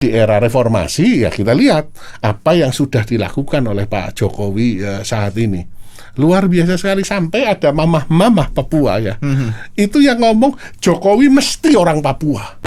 di era reformasi ya kita lihat apa yang sudah dilakukan oleh Pak Jokowi saat ini. Luar biasa sekali, sampai ada mamah-mamah Papua ya. Itu yang ngomong Jokowi mesti orang Papua.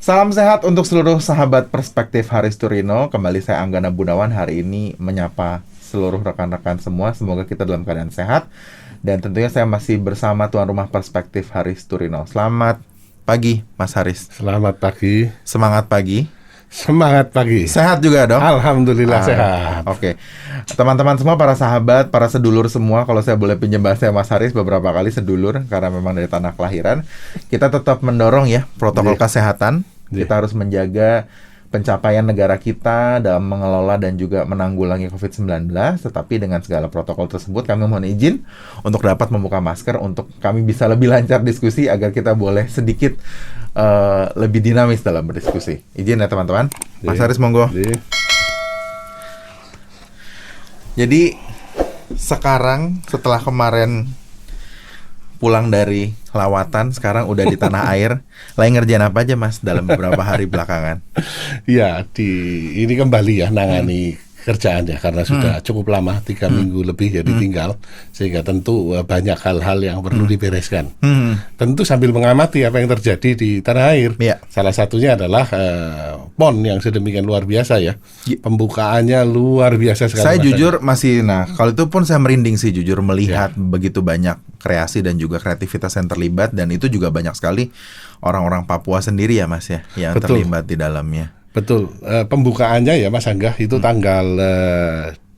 Salam sehat untuk seluruh sahabat Perspektif Haris Turino. Kembali saya Anggana Gunawan hari ini menyapa seluruh rekan-rekan semua. Semoga kita dalam keadaan sehat. Dan tentunya saya masih bersama tuan rumah Perspektif Haris Turino. Selamat pagi Mas Haris. Selamat pagi. Semangat pagi. Semangat pagi. Sehat juga dong? Alhamdulillah sehat. Oke. Teman-teman semua, para sahabat, para sedulur semua, kalau saya boleh pinjam bahasa Mas Haris, beberapa kali sedulur karena memang dari tanah kelahiran. Kita tetap mendorong ya protokol kesehatan. Kita harus menjaga pencapaian negara kita dalam mengelola dan juga menanggulangi COVID-19. Tetapi dengan segala protokol tersebut, kami mohon izin untuk dapat membuka masker untuk kami bisa lebih lancar diskusi agar kita boleh sedikit lebih dinamis dalam berdiskusi. Izin ya teman-teman. Mas Haris monggo. Jadi sekarang setelah kemarin pulang dari lawatan, sekarang udah di tanah air. Lagi ngerjain apa aja Mas dalam beberapa hari belakangan? Ya, ini kembali ya nangani kerjaannya karena sudah cukup lama, 3 minggu lebih ya ditinggal, sehingga tentu banyak hal-hal yang perlu dibereskan. Tentu sambil mengamati apa yang terjadi di tanah air. Salah satunya adalah PON yang sedemikian luar biasa ya. Pembukaannya luar biasa sekali. Saya jujur masih, kalau itu pun saya merinding sih jujur melihat begitu banyak kreasi dan juga kreativitas yang terlibat, dan itu juga banyak sekali orang-orang Papua sendiri ya Mas ya yang terlibat di dalamnya. Betul, pembukaannya ya Mas Angga itu tanggal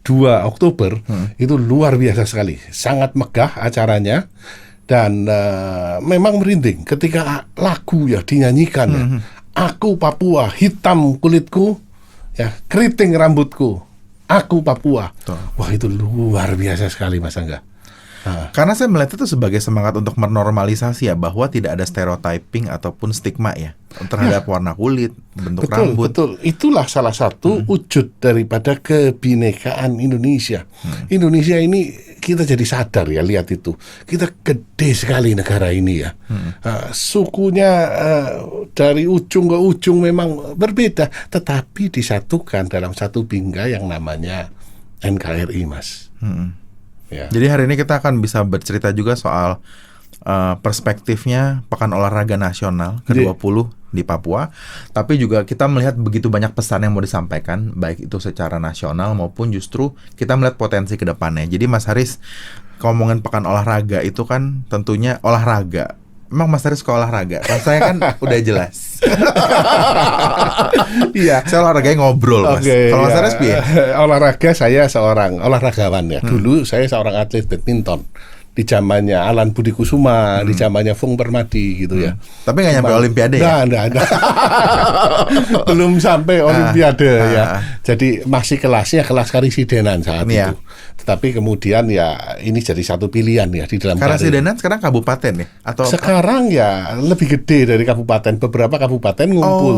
2 Oktober itu luar biasa sekali, sangat megah acaranya dan memang merinding ketika lagu ya dinyanyikan ya. Aku Papua, hitam kulitku, ya keriting rambutku, aku Papua. Wah itu luar biasa sekali Mas Angga. Karena saya melihat itu sebagai semangat untuk menormalisasi ya, bahwa tidak ada stereotyping ataupun stigma ya terhadap warna kulit, bentuk rambut. Betul, itulah salah satu wujud daripada kebinekaan Indonesia. Indonesia ini kita jadi sadar ya, lihat itu. Kita gede sekali negara ini ya. Sukunya dari ujung ke ujung memang berbeda, tetapi disatukan dalam satu bingkai yang namanya NKRI Mas. Ya. Jadi hari ini kita akan bisa bercerita juga soal perspektifnya Pekan Olahraga Nasional ke-20 di Papua. Tapi juga kita melihat begitu banyak pesan yang mau disampaikan, baik itu secara nasional maupun justru kita melihat potensi ke depannya. Jadi Mas Haris, ngomongin Pekan Olahraga itu kan tentunya olahraga. Emang Mas Haris suka olahraga? Kalau saya kan udah jelas. Iya. Saya olahraganya ngobrol Mas. Kalau Mas Haris olahraga, saya seorang olahragawan ya. Dulu saya seorang atlet badminton di zamannya Alan Budi Kusuma, di zamannya Fung Permadi gitu ya. Tapi nggak nyampe Olimpiade ya? Nggak. Belum sampai Olimpiade ya. Jadi masih kelasnya kelas karisidenan saat itu. Tetapi kemudian ya ini jadi satu pilihan ya di dalam karisidenan sekarang kabupaten ya? Atau sekarang ya lebih gede dari kabupaten. Beberapa kabupaten ngumpul.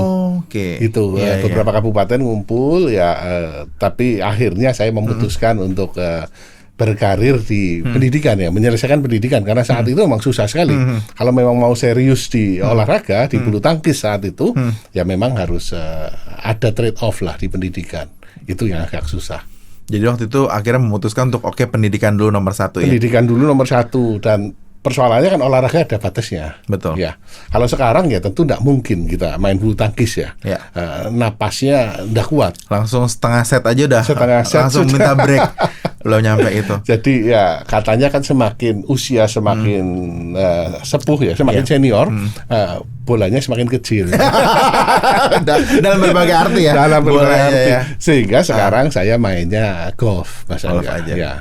Itu beberapa kabupaten ngumpul ya. Tapi akhirnya saya memutuskan untuk berkarir di pendidikan ya, menyelesaikan pendidikan karena saat itu memang susah sekali. Kalau memang mau serius di olahraga, di bulu tangkis saat itu, ya memang harus ada trade off lah di pendidikan. Itu yang agak susah. Jadi waktu itu akhirnya memutuskan untuk pendidikan dulu nomor 1 ya. Pendidikan dulu nomor 1 dan persoalannya kan olahraga ada batasnya. Betul. Ya. Kalau sekarang ya tentu tidak mungkin kita main bulu tangkis ya. Napasnya tidak kuat. Langsung setengah set aja udah. Langsung sudah. Minta break. Belum nyampe itu. Jadi ya katanya kan semakin usia semakin sepuh ya, semakin senior, bolanya semakin kecil. Dalam berbagai arti ya. Dalam berbagai arti. Ya. Sehingga sekarang saya mainnya golf, golf aja. Ya.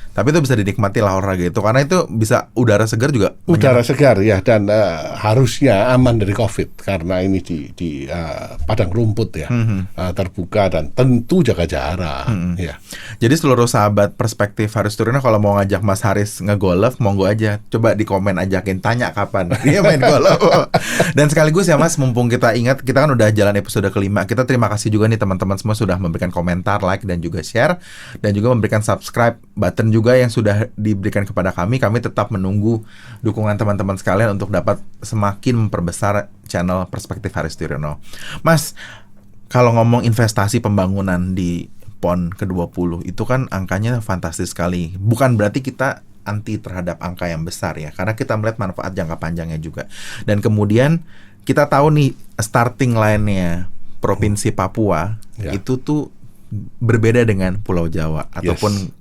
Tapi itu bisa dinikmati lah olahraga itu, karena itu bisa udara segar juga. Udara segar ya, dan harusnya aman dari COVID karena ini di padang rumput ya, terbuka dan tentu jaga jarak. Ya. Jadi seluruh sahabat Perspektif Haris Turino kalau mau ngajak Mas Haris ngegolf, monggo aja. Coba di komen ajakin, tanya kapan dia main golf. Dan sekaligus ya Mas, mumpung kita ingat kita kan udah jalan episode kelima, kita terima kasih juga nih teman-teman semua sudah memberikan komentar, like dan juga share, dan juga memberikan subscribe button juga yang sudah diberikan kepada kami. Kami tetap menunggu dukungan teman-teman sekalian untuk dapat semakin memperbesar channel Perspektif Haris Turino. Mas, kalau ngomong investasi pembangunan di PON ke-20 itu kan angkanya fantastis sekali. Bukan berarti kita anti terhadap angka yang besar ya, karena kita melihat manfaat jangka panjangnya juga. Dan kemudian kita tahu nih starting line-nya Provinsi Papua itu tuh berbeda dengan Pulau Jawa ataupun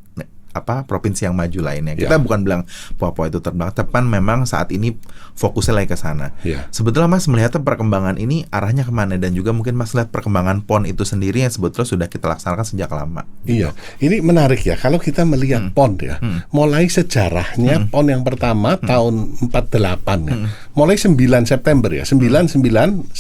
provinsi yang maju lainnya. Kita bukan bilang Papua itu terbang, tapi memang saat ini fokusnya lagi ke sana. Sebetulnya Mas melihat perkembangan ini arahnya kemana, dan juga mungkin Mas lihat perkembangan PON itu sendiri yang sebetulnya sudah kita laksanakan sejak lama. Iya, ini menarik ya kalau kita melihat PON ya. Mulai sejarahnya PON yang pertama tahun 48 ya. Mulai 9 September ya, 1948.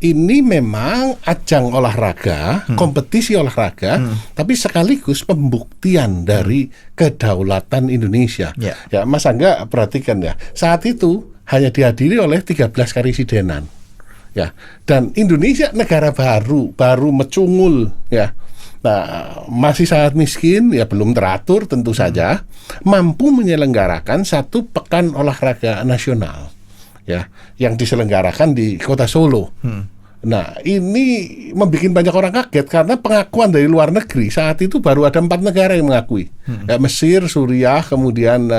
Ini memang ajang olahraga, kompetisi olahraga, tapi sekaligus pembuktian dari kedaulatan Indonesia. Ya, Mas Angga perhatikan ya, saat itu hanya dihadiri oleh 13 karesidenan. Ya, dan Indonesia negara baru mecungul ya. Nah, masih sangat miskin ya, belum teratur tentu saja, mampu menyelenggarakan satu pekan olahraga nasional ya, yang diselenggarakan di Kota Solo. Nah, ini membuat banyak orang kaget karena pengakuan dari luar negeri saat itu baru ada 4 negara yang mengakui. Ya, Mesir, Suriah, kemudian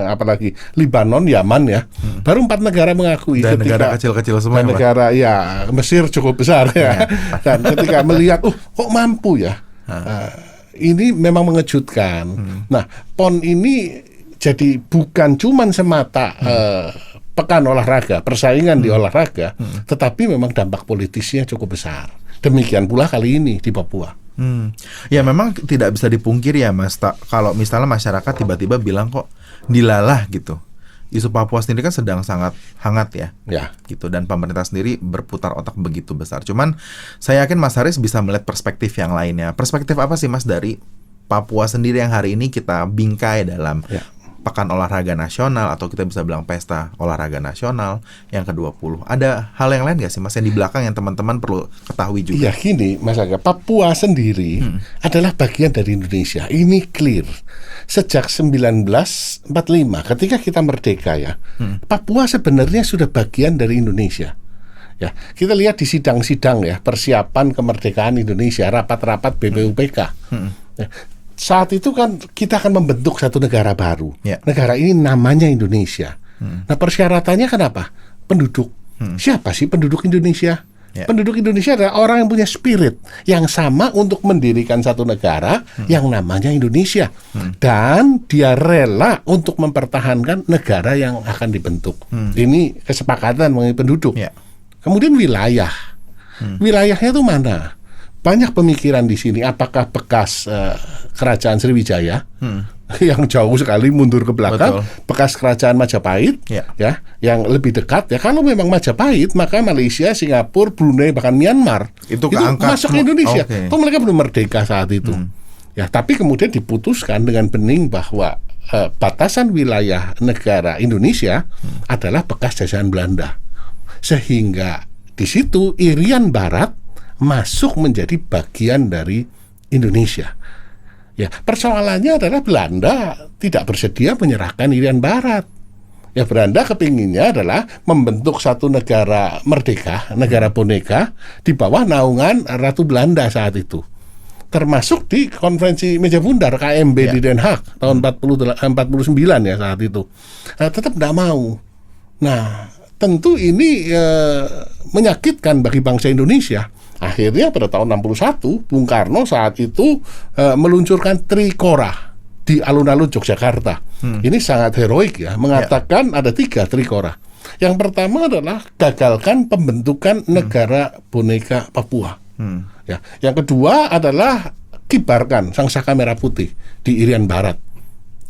apalagi Libanon, Yaman ya. Baru 4 negara mengakui. Dan negara kecil-kecil semua. Dan negara ya, Mesir cukup besar ya. Dan ketika melihat, kok mampu ya. Ini memang mengejutkan. Nah, PON ini jadi bukan cuman semata pekan olahraga, persaingan di olahraga, tetapi memang dampak politisnya cukup besar. Demikian pula kali ini di Papua. Ya memang tidak bisa dipungkiri ya Mas, kalau misalnya masyarakat tiba-tiba bilang kok dilalah gitu. Isu Papua sendiri kan sedang sangat hangat ya, gitu, dan pemerintah sendiri berputar otak begitu besar. Cuman saya yakin Mas Haris bisa melihat perspektif yang lainnya. Perspektif apa sih Mas dari Papua sendiri yang hari ini kita bingkai dalam Pekan Olahraga Nasional, atau kita bisa bilang Pesta Olahraga Nasional yang ke-20. Ada hal yang lain nggak sih Mas yang di belakang yang teman-teman perlu ketahui juga? Iya, gini Mas Aga, Papua sendiri adalah bagian dari Indonesia. Ini clear. Sejak 1945 ketika kita merdeka ya, Papua sebenarnya sudah bagian dari Indonesia. Ya, kita lihat di sidang-sidang ya, persiapan kemerdekaan Indonesia, rapat-rapat BPUPK. Ya, saat itu kan kita akan membentuk satu negara baru. Negara ini namanya Indonesia. Nah, persyaratannya kenapa? Penduduk. Siapa sih penduduk Indonesia? Penduduk Indonesia adalah orang yang punya spirit yang sama untuk mendirikan satu negara yang namanya Indonesia. Dan dia rela untuk mempertahankan negara yang akan dibentuk. Ini kesepakatan mengenai penduduk. Kemudian wilayah. Wilayahnya itu mana? Banyak pemikiran di sini, apakah bekas kerajaan Sriwijaya yang jauh sekali mundur ke belakang, bekas kerajaan Majapahit ya, yang lebih dekat ya. Kalau memang Majapahit, maka Malaysia, Singapura, Brunei, bahkan Myanmar itu masuk ke Indonesia. Toh mereka belum merdeka saat itu. Ya, tapi kemudian diputuskan dengan bening bahwa batasan wilayah negara Indonesia adalah bekas jajahan Belanda. Sehingga di situ Irian Barat masuk menjadi bagian dari Indonesia. Ya, persoalannya adalah Belanda tidak bersedia menyerahkan Irian Barat. Ya, Belanda kepinginnya adalah membentuk satu negara merdeka, negara boneka di bawah naungan Ratu Belanda saat itu. Termasuk di konferensi meja bundar KMB di Den Haag tahun 49 ya saat itu. Nah, tetap tidak mau. Nah, tentu ini menyakitkan bagi bangsa Indonesia. Akhirnya pada tahun 61, Bung Karno saat itu meluncurkan Trikora di alun-alun Yogyakarta. Ini sangat heroik ya, mengatakan ada 3 Trikora. Yang pertama adalah gagalkan pembentukan negara boneka Papua. Ya. Yang kedua adalah kibarkan sangsaka merah putih di Irian Barat.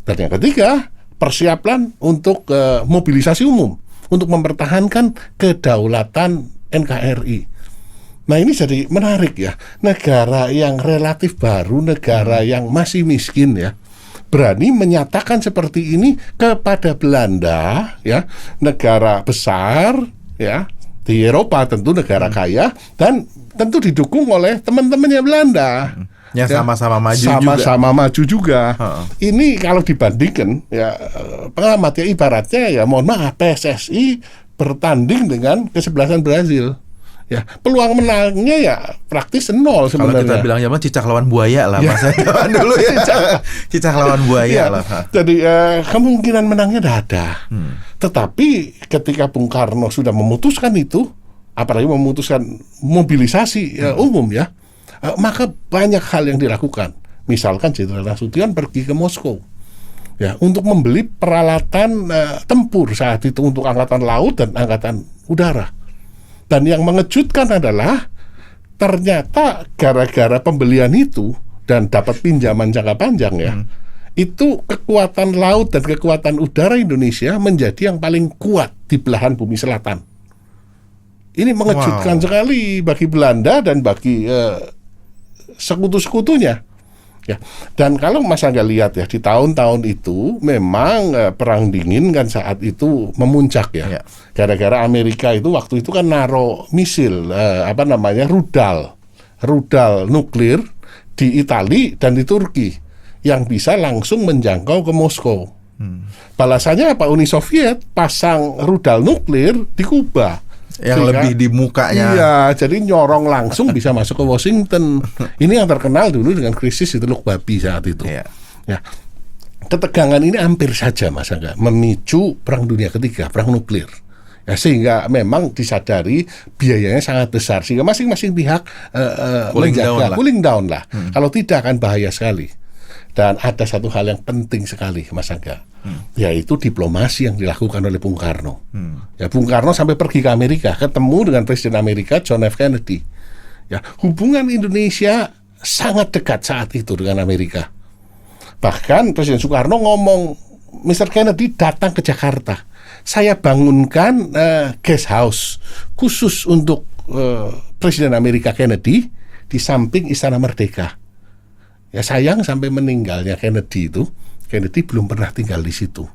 Dan yang ketiga, persiapan untuk mobilisasi umum untuk mempertahankan kedaulatan NKRI. Nah, ini jadi menarik ya. Negara yang relatif baru, negara yang masih miskin ya, berani menyatakan seperti ini kepada Belanda ya, negara besar ya di Eropa, tentu negara kaya dan tentu didukung oleh teman-temannya Belanda. Yang sama-sama maju maju juga. Ini kalau dibandingkan ya, pengamat ya ibaratnya ya, mohon maaf, PSSI bertanding dengan kesebelasan Brazil. Ya, peluang menangnya ya praktis nol sebenarnya. Kalau kita bilang zaman cicak lawan buaya lah, Mas. Zaman dulu ya. Cicak lawan buaya lah. Jadi kemungkinan menangnya ada. Tetapi ketika Bung Karno sudah memutuskan itu, apalagi memutuskan mobilisasi umum ya, maka banyak hal yang dilakukan. Misalkan Jenderal Nasution pergi ke Moskow ya untuk membeli peralatan tempur saat itu untuk angkatan laut dan angkatan udara. Dan yang mengejutkan adalah ternyata gara-gara pembelian itu dan dapat pinjaman jangka panjang ya, itu kekuatan laut dan kekuatan udara Indonesia menjadi yang paling kuat di belahan bumi selatan. Ini mengejutkan sekali bagi Belanda dan bagi sekutu-sekutunya. Ya. Dan kalau Mas Angga lihat ya, di tahun-tahun itu memang perang dingin kan saat itu memuncak ya. Gara-gara Amerika itu waktu itu kan naruh misil rudal nuklir di Italia dan di Turki yang bisa langsung menjangkau ke Moskow. Balasannya apa? Uni Soviet pasang rudal nuklir di Kuba. Yang lebih di mukanya. Iya, jadi nyorong langsung bisa masuk ke Washington. Ini yang terkenal dulu dengan krisis di Teluk Babi saat itu. Ya, ketegangan ini hampir saja Mas Angga memicu Perang Dunia Ketiga, perang nuklir. Ya, sehingga memang disadari biayanya sangat besar sehingga masing-masing pihak cooling down lah. Kalau tidak akan bahaya sekali. Dan ada satu hal yang penting sekali Mas Angga, yaitu diplomasi yang dilakukan oleh Bung Karno. Ya, Bung Karno sampai pergi ke Amerika, ketemu dengan Presiden Amerika John F. Kennedy. Ya, hubungan Indonesia sangat dekat saat itu dengan Amerika. Bahkan Presiden Soekarno ngomong, Mr. Kennedy datang ke Jakarta, saya bangunkan guest house khusus untuk Presiden Amerika Kennedy di samping Istana Merdeka. Ya, sayang sampai meninggalnya Kennedy belum pernah tinggal di situ.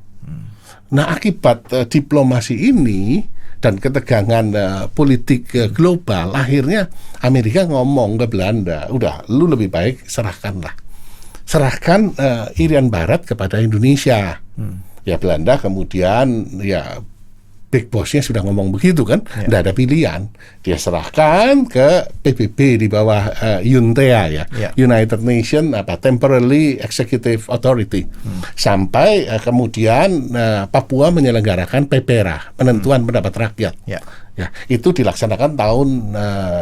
Nah, akibat diplomasi ini dan ketegangan politik global, akhirnya Amerika ngomong ke Belanda, udah, lu lebih baik serahkan Irian Barat kepada Indonesia. Ya, Belanda kemudian ya big bossnya sudah ngomong begitu kan, tidak ada pilihan, dia serahkan ke PBB di bawah UNTEA ya, United Nations Temporary Executive Authority, sampai kemudian Papua menyelenggarakan PPRA, penentuan pendapat rakyat. Ya, itu dilaksanakan tahun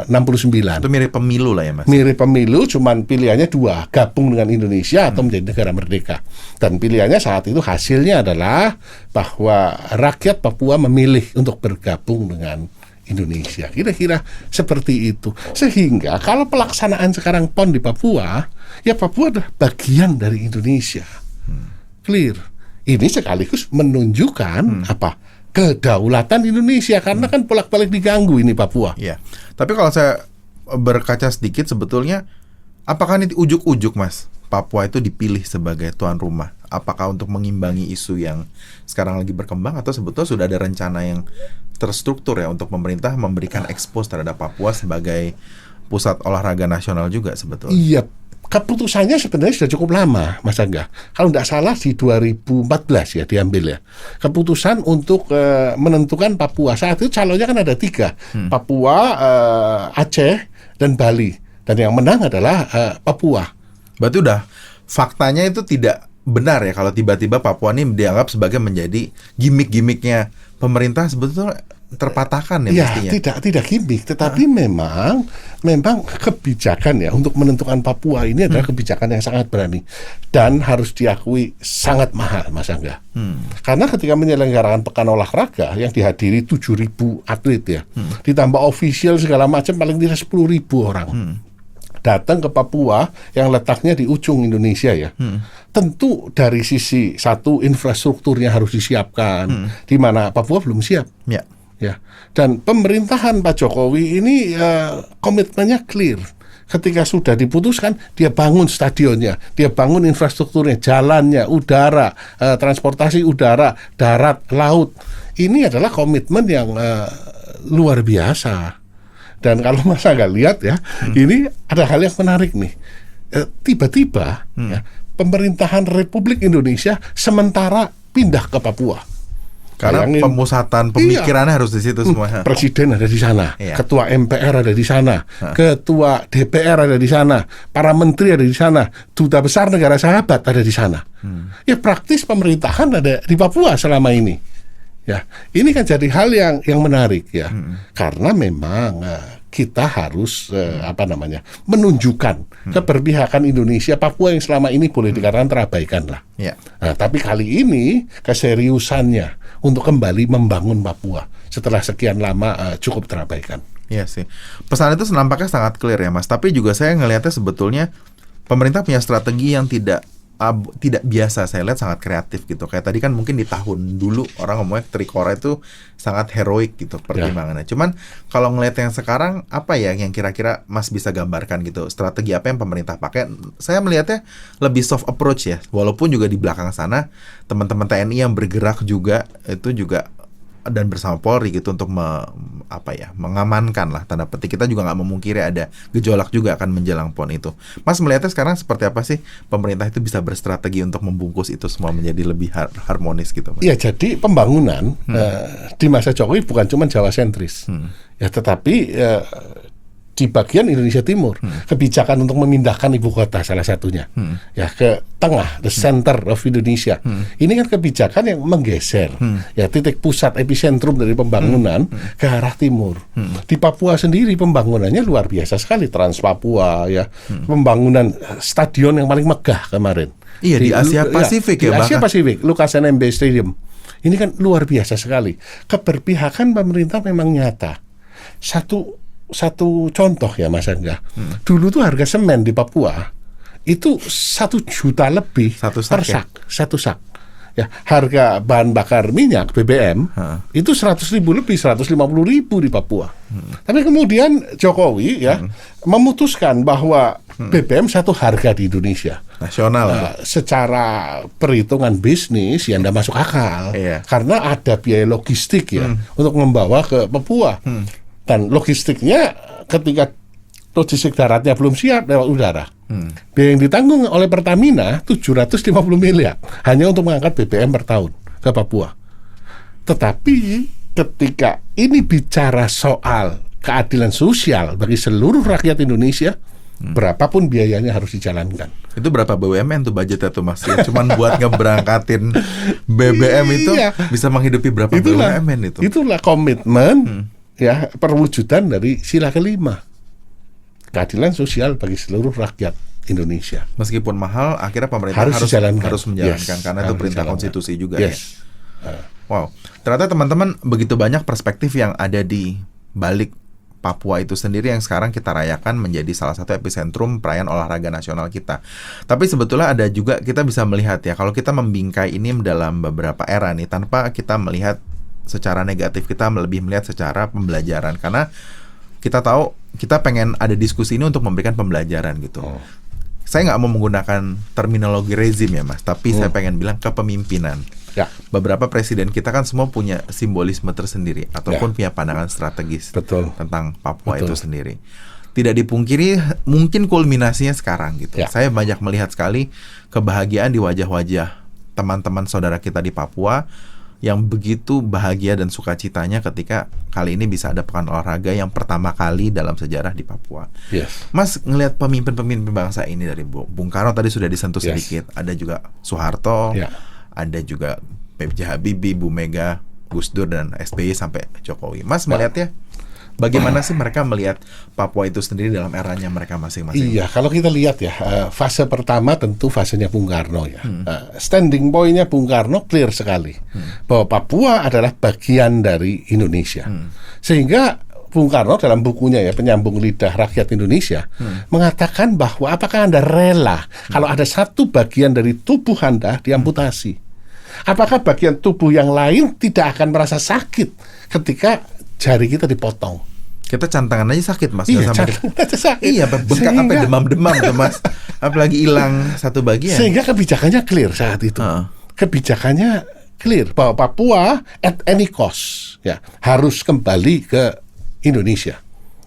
69. Itu mirip pemilu lah ya Mas. Mirip pemilu, cuman pilihannya dua, gabung dengan Indonesia atau menjadi negara merdeka. Dan pilihannya saat itu hasilnya adalah bahwa rakyat Papua memilih untuk bergabung dengan Indonesia. Kira-kira seperti itu. Sehingga kalau pelaksanaan sekarang PON di Papua, ya Papua adalah bagian dari Indonesia. Clear. Ini sekaligus menunjukkan kedaulatan Indonesia, karena kan bolak-balik diganggu ini Papua. Ya. Tapi kalau saya berkaca sedikit, sebetulnya apakah ini ujuk-ujuk Mas, Papua itu dipilih sebagai tuan rumah? Apakah untuk mengimbangi isu yang sekarang lagi berkembang, atau sebetulnya sudah ada rencana yang terstruktur ya untuk pemerintah memberikan expose terhadap Papua sebagai pusat olahraga nasional juga sebetulnya? Iya, keputusannya sebenarnya sudah cukup lama, Mas Angga. Kalau tidak salah di 2014 ya diambil ya. Keputusan untuk menentukan Papua. Saat itu calonnya kan ada 3. Papua, Aceh, dan Bali. Dan yang menang adalah Papua. Berarti udah faktanya itu tidak benar ya kalau tiba-tiba Papua ini dianggap sebagai menjadi gimmick-gimmicknya pemerintah, sebetulnya terpatahkan ya mestinya. Tidak gimmick, tetapi memang kebijakan ya untuk menentukan Papua ini adalah kebijakan yang sangat berani dan harus diakui sangat mahal, Mas Angga. Karena ketika menyelenggarakan pekan olahraga yang dihadiri 7.000 atlet ya, ditambah official segala macam paling tidak 10.000 orang. datang ke Papua yang letaknya di ujung Indonesia ya, tentu dari sisi satu infrastrukturnya harus disiapkan, di mana Papua belum siap. Ya, dan pemerintahan Pak Jokowi ini komitmennya clear. Ketika sudah diputuskan, dia bangun stadionnya, dia bangun infrastrukturnya, jalannya, udara, transportasi udara, darat, laut. Ini adalah komitmen yang luar biasa. Dan kalau masa nggak lihat ya, ini ada hal yang menarik nih. Tiba-tiba ya, pemerintahan Republik Indonesia sementara pindah ke Papua. Karena pemusatan pemikirannya harus di situ semua. Presiden ada di sana, ketua MPR ada di sana, ketua DPR ada di sana, para menteri ada di sana, duta besar negara sahabat ada di sana. Ya praktis pemerintahan ada di Papua selama ini. Ya, ini kan jadi hal yang menarik ya, karena memang kita harus menunjukkan keberpihakan Indonesia Papua yang selama ini boleh dikatakan terabaikan lah. Nah, tapi kali ini keseriusannya untuk kembali membangun Papua setelah sekian lama cukup terabaikan. Iya sih, pesan itu nampaknya sangat clear ya Mas. Tapi juga saya ngelihatnya sebetulnya pemerintah punya strategi yang tidak biasa, saya lihat sangat kreatif gitu. Kayak tadi kan mungkin di tahun dulu orang ngomongnya Trikora itu sangat heroik gitu pertimbangannya. Cuman kalau ngelihat yang sekarang, apa ya yang kira-kira Mas bisa gambarkan gitu, strategi apa yang pemerintah pakai? Saya melihatnya lebih soft approach ya. Walaupun juga di belakang sana teman-teman TNI yang bergerak juga itu juga dan bersama Polri gitu untuk mengamankan lah tanda petik. Kita juga nggak memungkiri ada gejolak juga akan menjelang PON itu. Mas melihatnya sekarang seperti apa sih pemerintah itu bisa berstrategi untuk membungkus itu semua menjadi lebih harmonis gitu Mas? Ya jadi pembangunan di masa Jokowi bukan cuma Jawa sentris ya, tetapi di bagian Indonesia Timur kebijakan untuk memindahkan ibu kota salah satunya ya ke tengah, the center of Indonesia. Ini kan kebijakan yang menggeser ya titik pusat epicentrum dari pembangunan ke arah timur. Di Papua sendiri pembangunannya luar biasa sekali, Trans Papua ya, pembangunan stadion yang paling megah kemarin. Iya di Asia Pasifik ya, di Asia Pasifik, Lukas NMB Stadium. Ini kan luar biasa sekali. Keberpihakan pemerintah memang nyata. Satu contoh ya Mas Angga, dulu tuh harga semen di Papua itu 1 juta lebih per sak, satu sak. Ya, harga bahan bakar minyak BBM itu 100.000 lebih, 150.000 di Papua. Tapi kemudian Jokowi ya memutuskan bahwa BBM satu harga di Indonesia. Nasional. Secara perhitungan bisnis ya nggak masuk akal. Karena ada biaya logistik ya untuk membawa ke Papua. Dan logistiknya ketika logistik daratnya belum siap lewat udara. Biaya yang ditanggung oleh Pertamina 750 miliar hanya untuk mengangkat BBM per tahun ke Papua. Tetapi ketika ini bicara soal keadilan sosial bagi seluruh rakyat Indonesia, berapapun biayanya harus dijalankan. Itu berapa BUMN tuh budgetnya tuh Mas? Ya, cuman buat ngeberangkatin BBM itu bisa menghidupi berapa BUMN itu? Itulah komitmen ya perwujudan dari sila kelima, keadilan sosial bagi seluruh rakyat Indonesia. Meskipun mahal, akhirnya pemerintah harus menjalankan karena itu perintah konstitusi juga ya. Wow, ternyata teman-teman begitu banyak perspektif yang ada di balik Papua itu sendiri yang sekarang kita rayakan menjadi salah satu epicentrum perayaan olahraga nasional kita. Tapi sebetulnya ada juga kita bisa melihat ya, kalau kita membingkai ini dalam beberapa era nih tanpa kita melihat secara negatif, kita lebih melihat secara pembelajaran karena kita tahu kita pengen ada diskusi ini untuk memberikan pembelajaran gitu. Saya nggak mau menggunakan terminologi rezim ya Mas, tapi saya pengen bilang kepemimpinan. Beberapa presiden kita kan semua punya simbolisme tersendiri ataupun punya pandangan strategis tentang Papua itu sendiri. Tidak dipungkiri mungkin kulminasinya sekarang gitu. Saya banyak melihat sekali kebahagiaan di wajah-wajah teman-teman saudara kita di Papua yang begitu bahagia dan sukacitanya ketika kali ini bisa ada pekan olahraga yang pertama kali dalam sejarah di Papua. Mas ngelihat pemimpin-pemimpin bangsa ini dari Bung Karno tadi sudah disentuh sedikit, ada juga Soeharto, ada juga B.J. Habibie, Bu Mega, Gus Dur dan SBY sampai Jokowi. Mas melihatnya bagaimana sih mereka melihat Papua itu sendiri dalam eranya mereka masing-masing? Iya, kalau kita lihat ya, fase pertama tentu fasenya Bung Karno ya. Standing point-nya Bung Karno clear sekali bahwa Papua adalah bagian dari Indonesia. Sehingga Bung Karno dalam bukunya ya, Penyambung Lidah Rakyat Indonesia, mengatakan bahwa apakah Anda rela kalau ada satu bagian dari tubuh Anda diamputasi? Apakah bagian tubuh yang lain tidak akan merasa sakit ketika jari kita dipotong? Kita cantangan aja sakit, Mas. Iya, cantangan aja sakit. Iya, bengkak sampai demam-demam tuh, Mas. Apalagi hilang satu bagian. Sehingga kebijakannya clear saat itu. Kebijakannya clear bahwa Papua at any cost ya harus kembali ke Indonesia.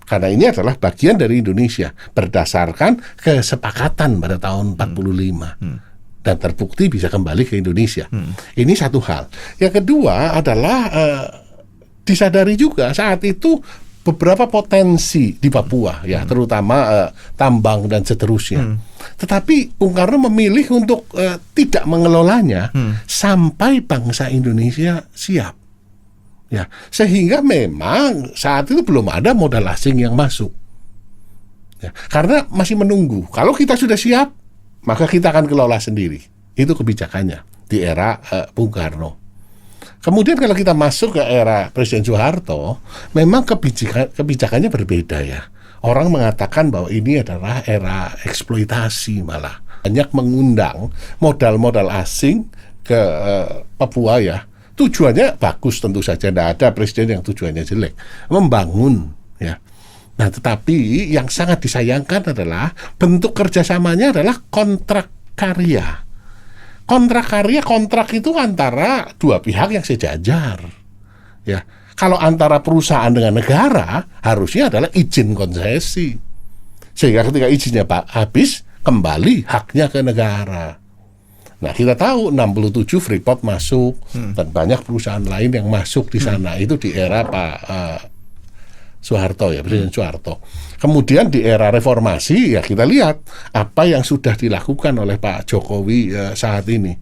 Karena ini adalah bagian dari Indonesia berdasarkan kesepakatan pada tahun 45. Dan terbukti bisa kembali ke Indonesia. Ini satu hal. Yang kedua adalah disadari juga saat itu beberapa potensi di Papua ya, terutama tambang dan seterusnya. Tetapi Bung Karno memilih untuk tidak mengelolanya sampai bangsa Indonesia siap. Ya, sehingga memang saat itu belum ada modal asing yang masuk. Ya, karena masih menunggu. Kalau kita sudah siap, maka kita akan kelola sendiri. Itu kebijakannya di era Bung Karno. Kemudian kalau kita masuk ke era Presiden Soeharto, memang kebijakannya berbeda ya. Orang mengatakan bahwa ini adalah era eksploitasi malah. Banyak mengundang modal-modal asing ke Papua ya. Tujuannya bagus tentu saja, tidak ada presiden yang tujuannya jelek. Membangun ya. Nah tetapi yang sangat disayangkan adalah bentuk kerjasamanya adalah kontrak karya. Kontrak itu antara dua pihak yang sejajar. Ya, kalau antara perusahaan dengan negara harusnya adalah izin konsesi. Sehingga ketika izinnya habis, kembali haknya ke negara. Nah, kita tahu 67 Freeport masuk dan banyak perusahaan lain yang masuk di sana. Itu di era Pak Soeharto ya, Presiden Soeharto. Kemudian di era reformasi ya kita lihat apa yang sudah dilakukan oleh Pak Jokowi saat ini.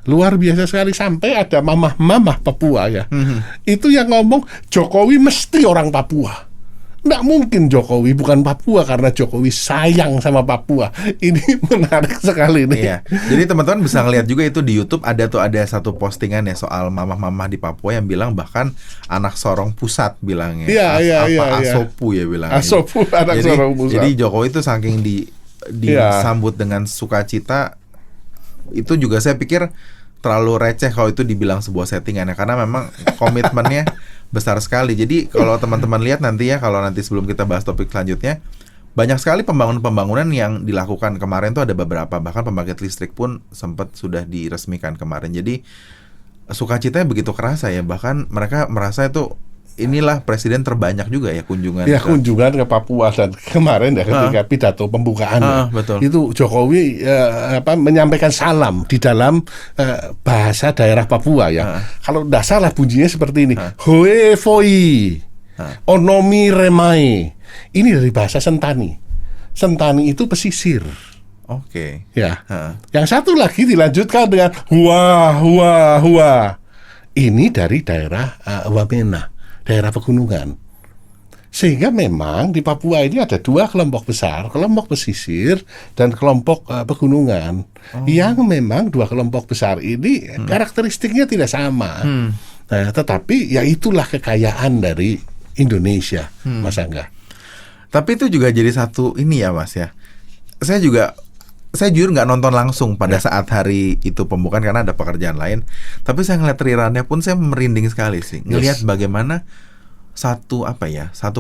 Luar biasa sekali, sampai ada mamah-mamah Papua ya. Itu yang ngomong Jokowi mesti orang Papua. Nggak mungkin Jokowi bukan Papua karena Jokowi sayang sama Papua. Ini menarik sekali nih. Iya. Jadi teman-teman bisa ngeliat juga itu di YouTube ada satu postingan ya soal mamah-mamah di Papua yang bilang bahkan anak Sorong Pusat bilangnya. Iya. Asopu ya bilangnya. Asopu anak Sorong Pusat. Jadi Jokowi itu saking disambut dengan sukacita, itu juga saya pikir terlalu receh kalau itu dibilang sebuah settingan ya, karena memang komitmennya besar sekali. Jadi kalau teman-teman lihat nanti ya, kalau nanti sebelum kita bahas topik selanjutnya, banyak sekali pembangunan yang dilakukan kemarin tuh ada beberapa, bahkan pembangkit listrik pun sempat sudah diresmikan kemarin. Jadi sukacitanya begitu kerasa ya, bahkan mereka merasa itu inilah presiden terbanyak juga ya kunjungan. Ya kunjungan ke Papua dan kemarin ya ketika pidato pembukaan itu Jokowi menyampaikan salam di dalam bahasa daerah Papua ya. Kalau tidak salah bunyinya seperti ini. Hoe foi, onomi remai. Ini dari bahasa Sentani. Sentani itu pesisir. Oke. Ya. Yang satu lagi dilanjutkan dengan hua. Ini dari daerah Wamena, daerah pegunungan. Sehingga memang di Papua ini ada dua kelompok besar, kelompok pesisir dan kelompok pegunungan. Yang memang dua kelompok besar ini karakteristiknya tidak sama. Nah, tetapi ya itulah kekayaan dari Indonesia, Mas Angga. Tapi itu juga jadi satu ini ya Mas ya. Saya jujur nggak nonton langsung pada saat hari itu pembukaan karena ada pekerjaan lain. Tapi saya ngeliat rerunnya pun saya merinding sekali sih. Ngelihat bagaimana satu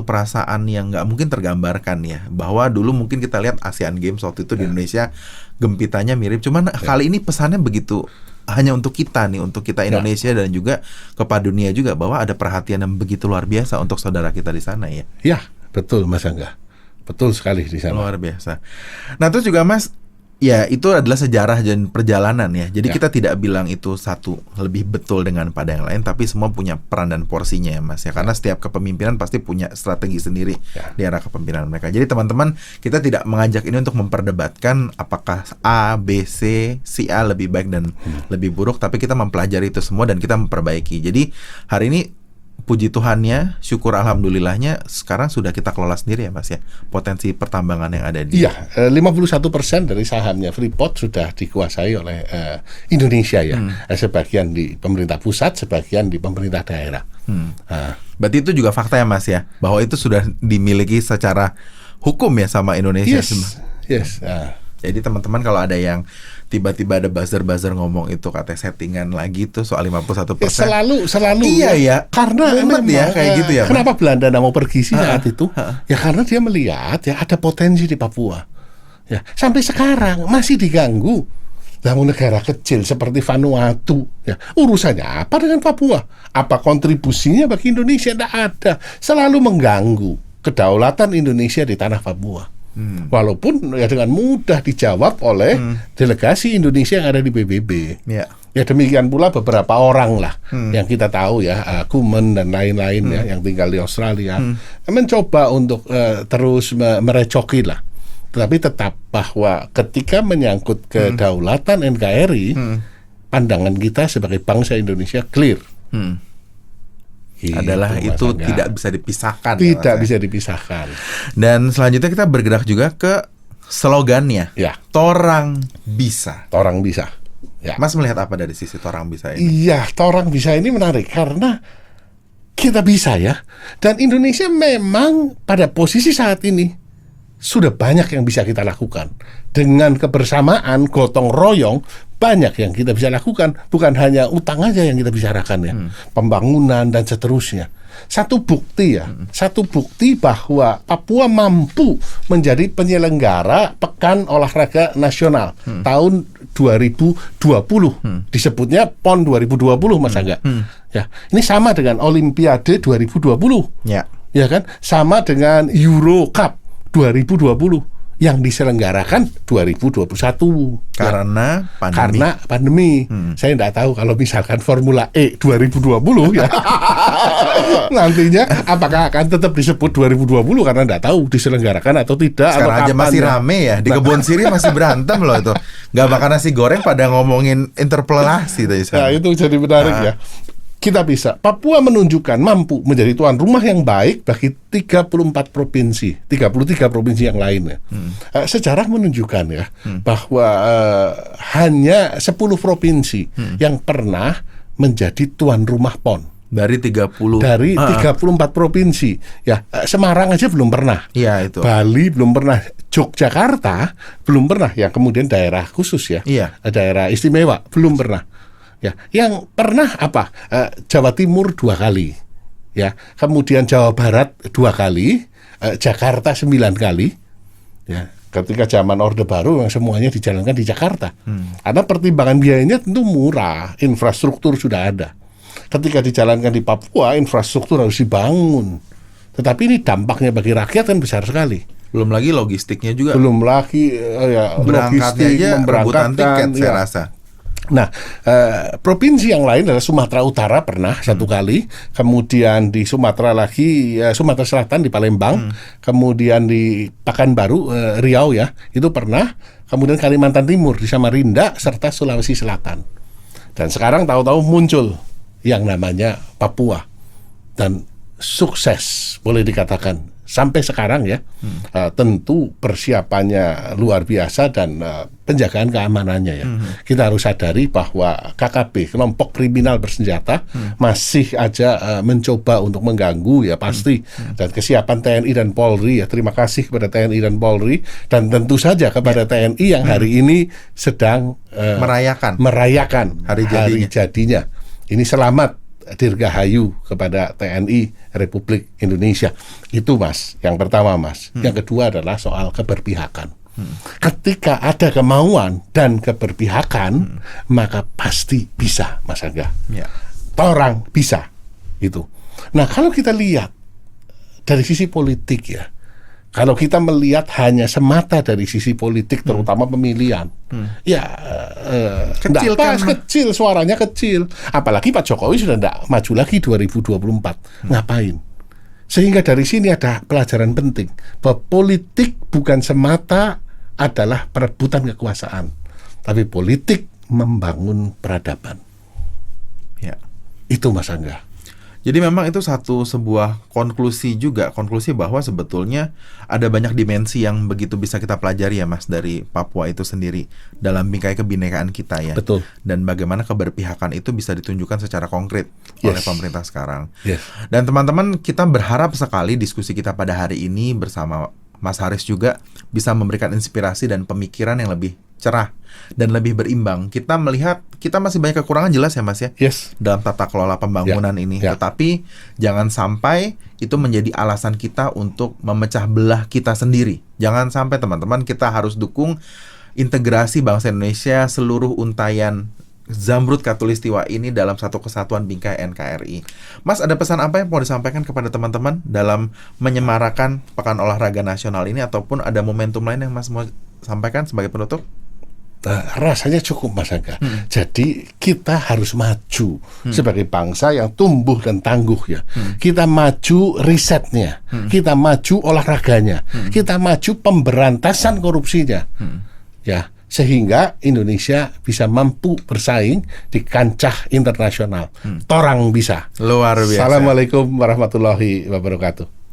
perasaan yang nggak mungkin tergambarkan ya. Bahwa dulu mungkin kita lihat Asian Games waktu itu di Indonesia gempitannya mirip. Cuman kali ini pesannya begitu hanya untuk kita nih, untuk kita Indonesia dan juga kepada dunia juga, bahwa ada perhatian yang begitu luar biasa untuk saudara kita di sana ya. Ya, betul Mas Angga. Betul sekali di sana. Luar biasa. Nah, terus juga Mas, ya itu adalah sejarah dan perjalanan ya. Jadi kita tidak bilang itu satu lebih betul dengan pada yang lain, tapi semua punya peran dan porsinya ya Mas ya. Karena setiap kepemimpinan pasti punya strategi sendiri di era kepemimpinan mereka. Jadi teman-teman, kita tidak mengajak ini untuk memperdebatkan apakah A, B, C, si A lebih baik dan lebih buruk, tapi kita mempelajari itu semua dan kita memperbaiki. Jadi hari ini puji Tuhannya, syukur alhamdulillahnya sekarang sudah kita kelola sendiri ya Mas ya, potensi pertambangan yang ada di. Iya, 51% dari sahamnya Freeport sudah dikuasai oleh Indonesia ya. Sebagian di pemerintah pusat, sebagian di pemerintah daerah. Berarti itu juga fakta ya Mas ya, bahwa itu sudah dimiliki secara hukum ya sama Indonesia. Yes. Jadi teman-teman kalau ada yang tiba-tiba ada buzzer ngomong itu katanya settingan lagi tuh soal 51%. Selalu. Iya ya. Karena memang ya kayak gitu ya. Kenapa Belanda mau pergi sih saat itu? Ya karena dia melihat ya ada potensi di Papua. Ya, sampai sekarang masih diganggu. Namun negara kecil seperti Vanuatu, ya, urusannya apa dengan Papua? Apa kontribusinya bagi Indonesia? Tidak ada. Selalu mengganggu kedaulatan Indonesia di tanah Papua. Walaupun ya dengan mudah dijawab oleh delegasi Indonesia yang ada di PBB. Ya demikian pula beberapa orang lah yang kita tahu ya, Kumen dan lain-lain ya yang tinggal di Australia mencoba untuk terus merecoki lah. Tetapi tetap bahwa ketika menyangkut kedaulatan NKRI, pandangan kita sebagai bangsa Indonesia clear. Adalah itu tidak bisa dipisahkan. Tidak bisa dipisahkan. Dan selanjutnya kita bergerak juga ke slogannya. Ya. Torang bisa. Torang bisa. Ya. Mas melihat apa dari sisi Torang bisa ini? Iya, Torang bisa ini menarik karena kita bisa ya. Dan Indonesia memang pada posisi saat ini sudah banyak yang bisa kita lakukan. Dengan kebersamaan, gotong royong, banyak yang kita bisa lakukan. Bukan hanya utang aja yang kita bicarakan ya, pembangunan dan seterusnya. Satu bukti bahwa Papua mampu menjadi penyelenggara Pekan Olahraga Nasional tahun 2020. Disebutnya PON 2020 Mas Angga. Ya, ini sama dengan Olimpiade 2020. Ya kan? Sama dengan Euro Cup 2020 yang diselenggarakan 2021 karena pandemi. Saya tidak tahu kalau misalkan Formula E 2020 ya nantinya apakah akan tetap disebut 2020 karena tidak tahu diselenggarakan atau tidak. Sekarang aja masih rame ya di Kebon Siri masih berantem loh itu. Nggak makan nasi goreng pada ngomongin interpelasi tadi. Nah itu jadi menarik ya. Kita bisa. Papua menunjukkan mampu menjadi tuan rumah yang baik bagi 34 provinsi, 33 provinsi yang lainnya. Sejarah menunjukkan ya bahwa hanya 10 provinsi yang pernah menjadi tuan rumah PON. Dari 34 provinsi. Ya, Semarang aja belum pernah. Iya, itu. Bali belum pernah. Yogyakarta belum pernah. Yang kemudian daerah khusus ya. Iya. Daerah istimewa belum pernah. Ya, yang pernah apa? Jawa Timur 2 kali, ya. Kemudian Jawa Barat 2 kali, Jakarta 9 kali, ya. Ketika zaman Orde Baru yang semuanya dijalankan di Jakarta, karena pertimbangan biayanya tentu murah, infrastruktur sudah ada. Ketika dijalankan di Papua, infrastruktur harus dibangun, tetapi ini dampaknya bagi rakyat kan besar sekali. Belum lagi logistiknya juga. Belum lagi berangkatnya aja rebutan tiket saya rasa. Nah, provinsi yang lain adalah Sumatera Utara pernah 1 kali, kemudian di Sumatera lagi, Sumatera Selatan di Palembang, kemudian di Pekanbaru, Riau ya, itu pernah, kemudian Kalimantan Timur di Samarinda, serta Sulawesi Selatan. Dan sekarang tahu-tahu muncul yang namanya Papua, dan sukses boleh dikatakan sampai sekarang ya. Tentu persiapannya luar biasa dan penjagaan keamanannya ya. Kita harus sadari bahwa KKB, kelompok kriminal bersenjata, masih aja mencoba untuk mengganggu ya pasti. Dan kesiapan TNI dan Polri ya, terima kasih kepada TNI dan Polri, dan tentu saja kepada TNI yang hari ini sedang merayakan hari jadinya. Ini selamat Dirgahayu kepada TNI Republik Indonesia. Itu Mas, yang pertama Mas. Yang kedua adalah soal keberpihakan. Ketika ada kemauan dan keberpihakan, maka pasti bisa Mas Angga. Torang bisa itu. Nah, kalau kita lihat dari sisi politik ya, kalau kita melihat hanya semata dari sisi politik, terutama pemilihan, kecil suaranya kecil. Apalagi Pak Jokowi sudah tidak maju lagi 2024. Ngapain? Sehingga dari sini ada pelajaran penting bahwa politik bukan semata adalah perebutan kekuasaan, tapi politik membangun peradaban. Ya, itu Mas Angga. Jadi memang itu sebuah konklusi bahwa sebetulnya ada banyak dimensi yang begitu bisa kita pelajari ya Mas dari Papua itu sendiri dalam bingkai kebinekaan kita ya. Betul. Dan bagaimana keberpihakan itu bisa ditunjukkan secara konkret oleh pemerintah sekarang. Yes. Dan teman-teman, kita berharap sekali diskusi kita pada hari ini bersama Mas Haris juga bisa memberikan inspirasi dan pemikiran yang lebih cerah dan lebih berimbang. Kita melihat kita masih banyak kekurangan jelas ya Mas ya. Yes. Dalam tata kelola pembangunan ini. Tetapi jangan sampai itu menjadi alasan kita untuk memecah belah kita sendiri. Jangan sampai teman-teman, kita harus dukung integrasi bangsa Indonesia, seluruh untayan Zamrud Khatulistiwa ini dalam satu kesatuan bingkai NKRI. Mas, ada pesan apa yang mau disampaikan kepada teman-teman dalam menyemarakan Pekan Olahraga Nasional ini, ataupun ada momentum lain yang Mas mau sampaikan sebagai penutup? Rasanya cukup Mas Angga. Jadi kita harus maju sebagai bangsa yang tumbuh dan tangguh ya. Kita maju risetnya, kita maju olahraganya, kita maju pemberantasan korupsinya. Ya, sehingga Indonesia bisa mampu bersaing di kancah internasional. Torang bisa. Luar biasa. Assalamualaikum warahmatullahi wabarakatuh.